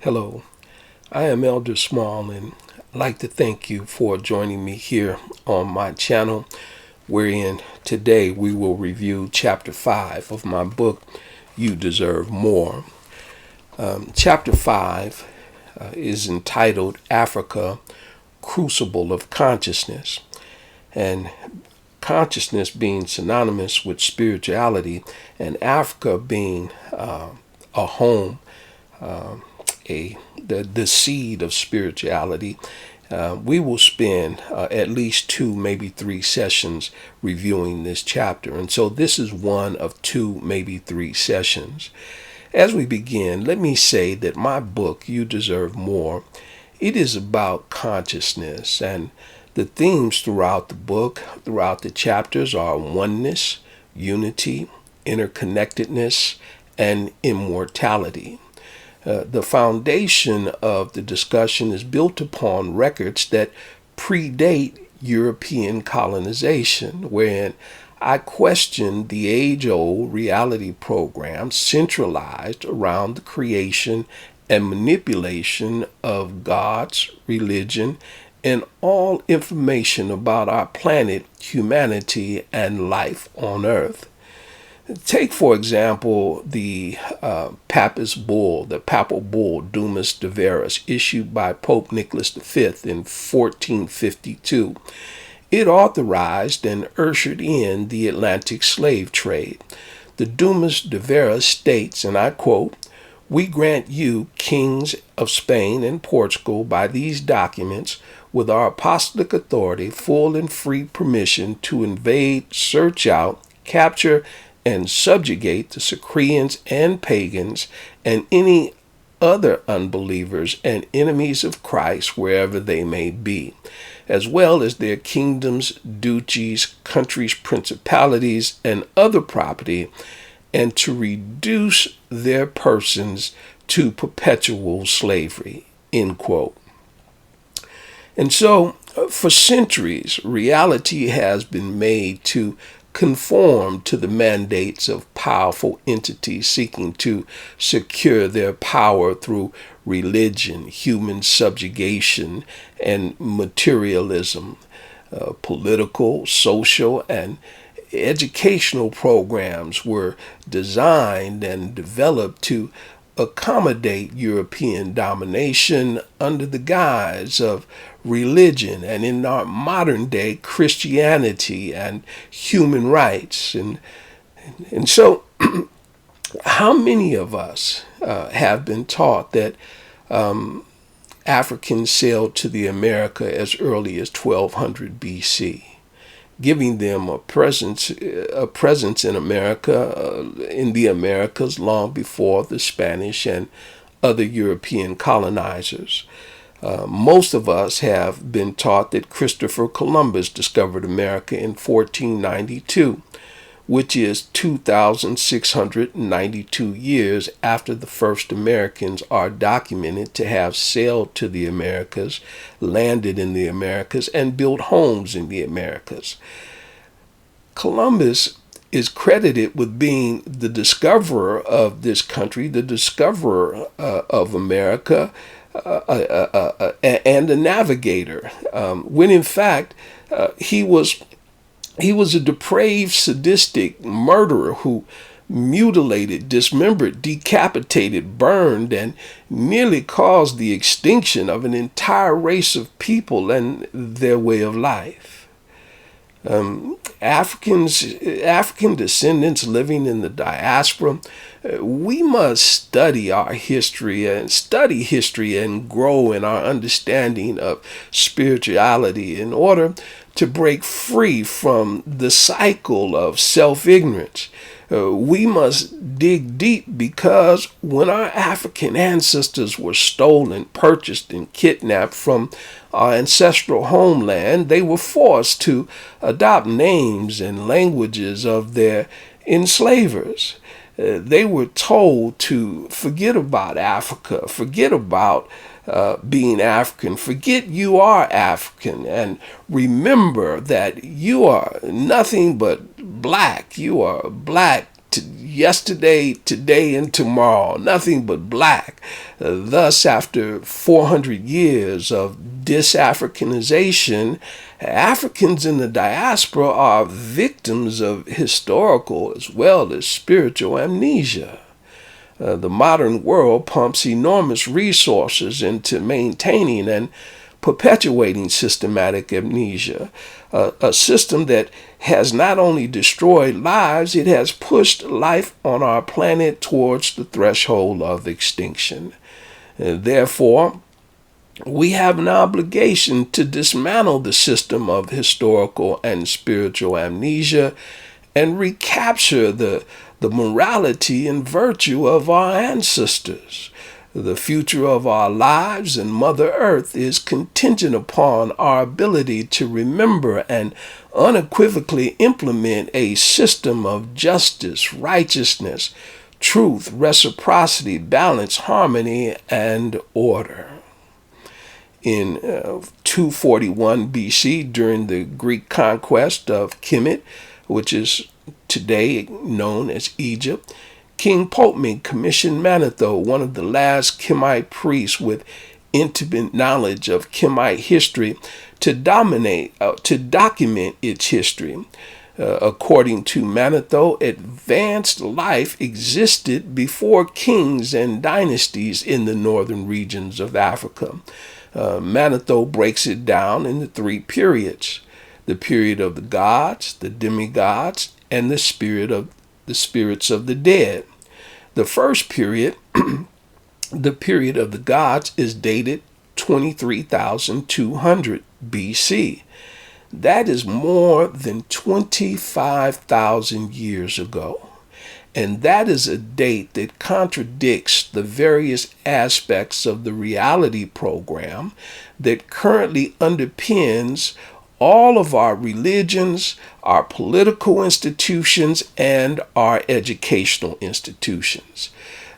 Hello, I am Elder Small, and I'd like to thank you for joining me here on my channel, wherein today we will review Chapter 5 of my book, You Deserve More. Chapter 5 is entitled Africa, Crucible of Consciousness, and consciousness being synonymous with spirituality, and Africa being a home, the seed of spirituality. We will spend at least 2, maybe 3 sessions reviewing this chapter. And so this is one of 2, maybe 3 sessions. As we begin, let me say that my book, You Deserve More, it is about consciousness. And the themes throughout the book, throughout the chapters, are oneness, unity, interconnectedness, and immortality. The foundation of the discussion is built upon records that predate European colonization, wherein I question the age-old reality program centralized around the creation and manipulation of gods, religion, and all information about our planet, humanity, and life on Earth. Take, for example, the papal bull, Dumas de Veras, issued by Pope Nicholas V in 1452. It authorized and ushered in the Atlantic slave trade. The Dumas de Veras states, and I quote, "We grant you, kings of Spain and Portugal, by these documents, with our apostolic authority, full and free permission to invade, search out, capture, and subjugate the Sicilians and pagans and any other unbelievers and enemies of Christ wherever they may be, as well as their kingdoms, duchies, countries, principalities, and other property, and to reduce their persons to perpetual slavery." End quote. And so, for centuries, reality has been made to conform to the mandates of powerful entities seeking to secure their power through religion, human subjugation, and materialism. Political, social, and educational programs were designed and developed to accommodate European domination under the guise of religion, and in our modern day, Christianity and human rights. And so how many of us have been taught that Africans sailed to the America as early as 1200 BC, giving them a presence in America, in the Americas, long before the Spanish and other European colonizers. Most of us have been taught that Christopher Columbus discovered America in 1492, which is 2,692 years after the first Americans are documented to have sailed to the Americas, landed in the Americas, and built homes in the Americas. Columbus is credited with being the discoverer of this country, the discoverer of America, and a navigator, when in fact he was a depraved, sadistic murderer who mutilated, dismembered, decapitated, burned, and nearly caused the extinction of an entire race of people and their way of life. African descendants living in the diaspora, we must study history and grow in our understanding of spirituality in order to break free from the cycle of self-ignorance. We must dig deep, because when our African ancestors were stolen, purchased, and kidnapped from our ancestral homeland, they were forced to adopt names and languages of their enslavers. They were told to forget about Africa, forget about being African, forget you are African, and remember that you are nothing but black. You are black. yesterday, today, and tomorrow, nothing but black. Thus, after 400 years of dis-Africanization, Africans in the diaspora are victims of historical as well as spiritual amnesia. The modern world pumps enormous resources into maintaining and perpetuating systematic amnesia, a system that has not only destroyed lives, it has pushed life on our planet towards the threshold of extinction. Therefore, we have an obligation to dismantle the system of historical and spiritual amnesia and recapture the morality and virtue of our ancestors. The future of our lives and Mother Earth is contingent upon our ability to remember and unequivocally implement a system of justice, righteousness, truth, reciprocity, balance, harmony, and order. In 241 BC, during the Greek conquest of Kemet, which is today known as Egypt, King Ptolemy commissioned Manetho, one of the last Kemite priests with intimate knowledge of Kemite history, to document its history. According to Manetho, advanced life existed before kings and dynasties in the northern regions of Africa. Manetho breaks it down into three periods: the period of the gods, the demigods, and the spirits of the dead. The first period, the period of the gods, is dated 23,200 BC. That is more than 25,000 years ago. And that is a date that contradicts the various aspects of the reality program that currently underpins all of our religions, our political institutions, and our educational institutions.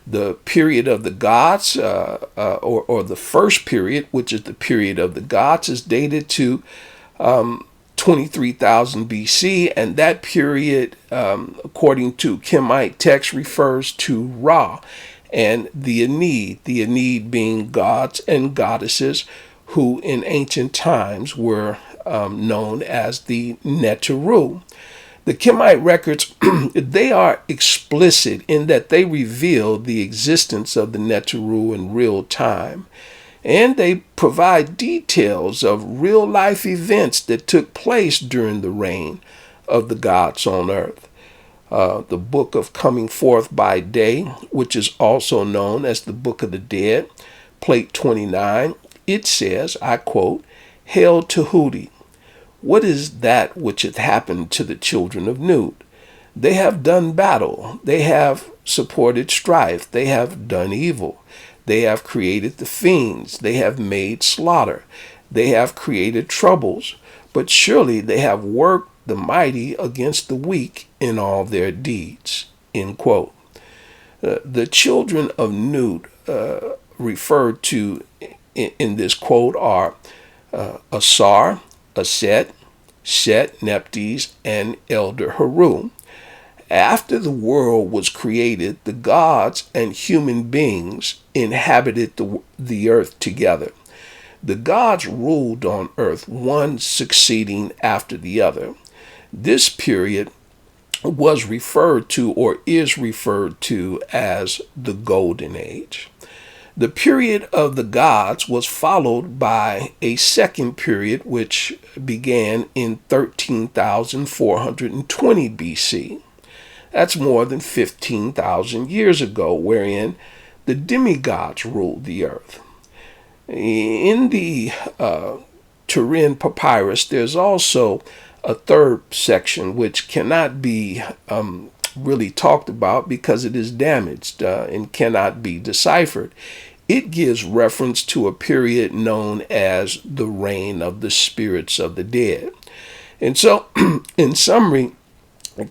The period of the gods, or the first period, which is the period of the gods, is dated to 23,000 BC, and that period, according to Kemite text, refers to Ra and the Enid being gods and goddesses who in ancient times were known as the Neteru. The Kemite records, they are explicit in that they reveal the existence of the Neteru in real time, and they provide details of real-life events that took place during the reign of the gods on earth. The Book of Coming Forth by Day, which is also known as the Book of the Dead, plate 29, it says, I quote, "Hail Tahuti, what is that which hath happened to the children of Nut? They have done battle, they have supported strife, they have done evil. They have created the fiends, they have made slaughter, they have created troubles, but surely they have worked the mighty against the weak in all their deeds." End quote. The children of Nut referred to in this quote are Asar, Aset, Set, Nephthys, and Elder Haru. After the world was created, the gods and human beings inhabited the earth together. The gods ruled on earth, one succeeding after the other. This period was referred to, or is referred to, as the Golden Age. The period of the gods was followed by a second period which began in 13,420 BC. That's more than 15,000 years ago, wherein the demigods ruled the earth. In the Turin Papyrus, there's also a third section which cannot be really talked about because it is damaged and cannot be deciphered. It gives reference to a period known as the reign of the spirits of the dead. And so, in summary,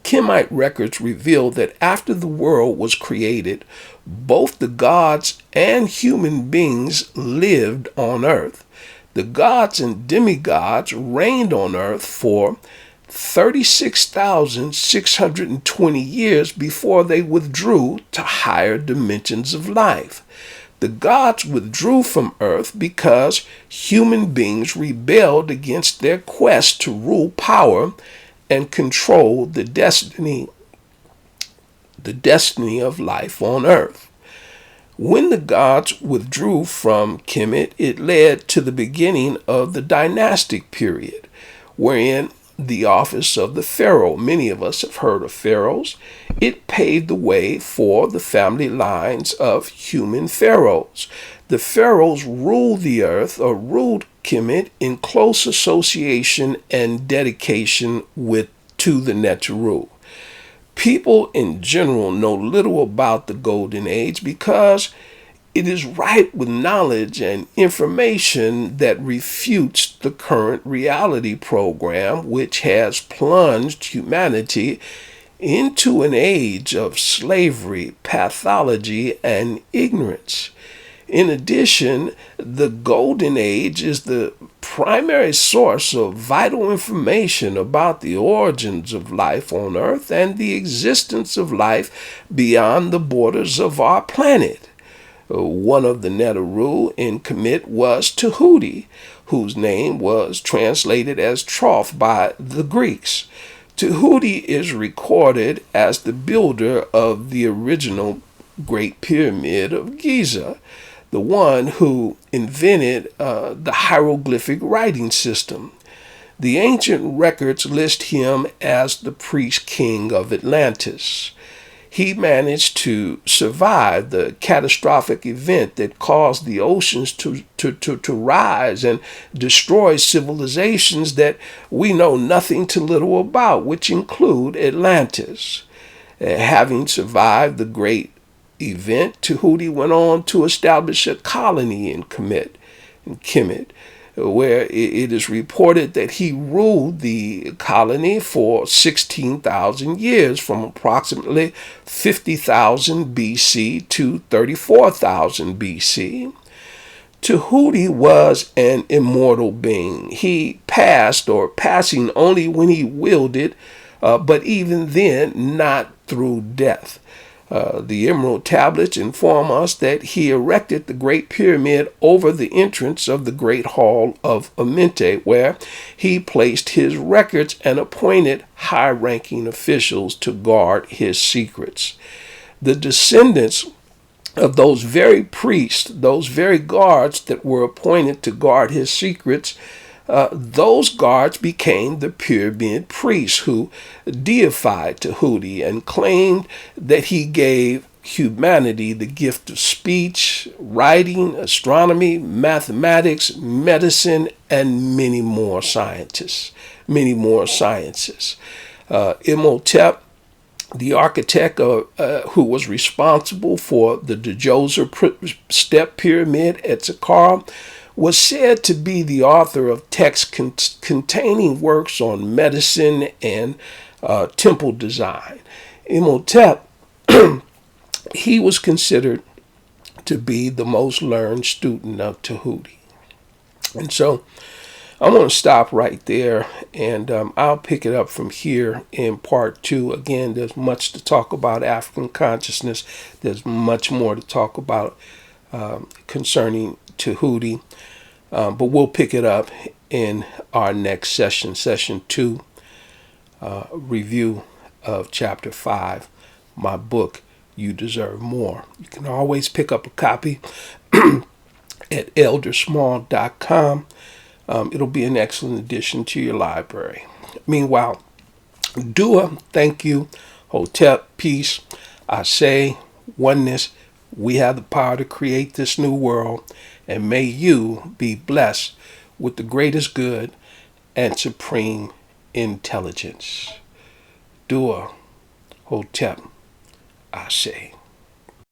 Kemite records reveal that after the world was created, both the gods and human beings lived on earth. The gods and demigods reigned on earth for 36,620 years before they withdrew to higher dimensions of life. The gods withdrew from earth because human beings rebelled against their quest to rule power and control the destiny of life on earth. When the gods withdrew from Kemet, it led to the beginning of the Dynastic Period, wherein the office of the pharaoh, many of us have heard of pharaohs, it paved the way for the family lines of human pharaohs. The pharaohs ruled the earth, or ruled Kemet, in close association and dedication to the Neteru. People in general know little about the Golden Age because it is ripe with knowledge and information that refutes the current reality program, which has plunged humanity into an age of slavery, pathology, and ignorance. In addition, the Golden Age is the primary source of vital information about the origins of life on Earth and the existence of life beyond the borders of our planet. One of the Neteru in Kemet was Tahuti, whose name was translated as Thoth by the Greeks. Tahuti is recorded as the builder of the original Great Pyramid of Giza, the one who invented the hieroglyphic writing system. The ancient records list him as the priest king of Atlantis. He managed to survive the catastrophic event that caused the oceans to rise and destroy civilizations that we know nothing to little about, which include Atlantis. Having survived the great event, Tahuti went on to establish a colony in Kemet, where it is reported that he ruled the colony for 16,000 years, from approximately 50,000 BC to 34,000 BC. Tahuti was an immortal being. He passing only when he willed it, but even then not through death. The Emerald Tablets inform us that he erected the Great Pyramid over the entrance of the Great Hall of Amenti, where he placed his records and appointed high-ranking officials to guard his secrets. The descendants of those very priests, those very guards that were appointed to guard his secrets, those guards became the pyramid priests who deified Tahuti and claimed that he gave humanity the gift of speech, writing, astronomy, mathematics, medicine, and many more sciences. Imhotep, the architect who was responsible for the Djoser step pyramid at Saqqara, was said to be the author of texts containing works on medicine and temple design. Imhotep, he was considered to be the most learned student of Tahuti. And so I'm going to stop right there, and I'll pick it up from here in part 2. Again, there's much to talk about African consciousness. There's much more to talk about concerning Tahuti. But we'll pick it up in our next session, session 2, review of chapter 5, my book, You Deserve More. You can always pick up a copy at eldersmall.com. It'll be an excellent addition to your library. Meanwhile, Dua, thank you. Hotep, peace. I say, oneness. We have the power to create this new world. And may you be blessed with the greatest good and supreme intelligence. Dua, Hotep, I say.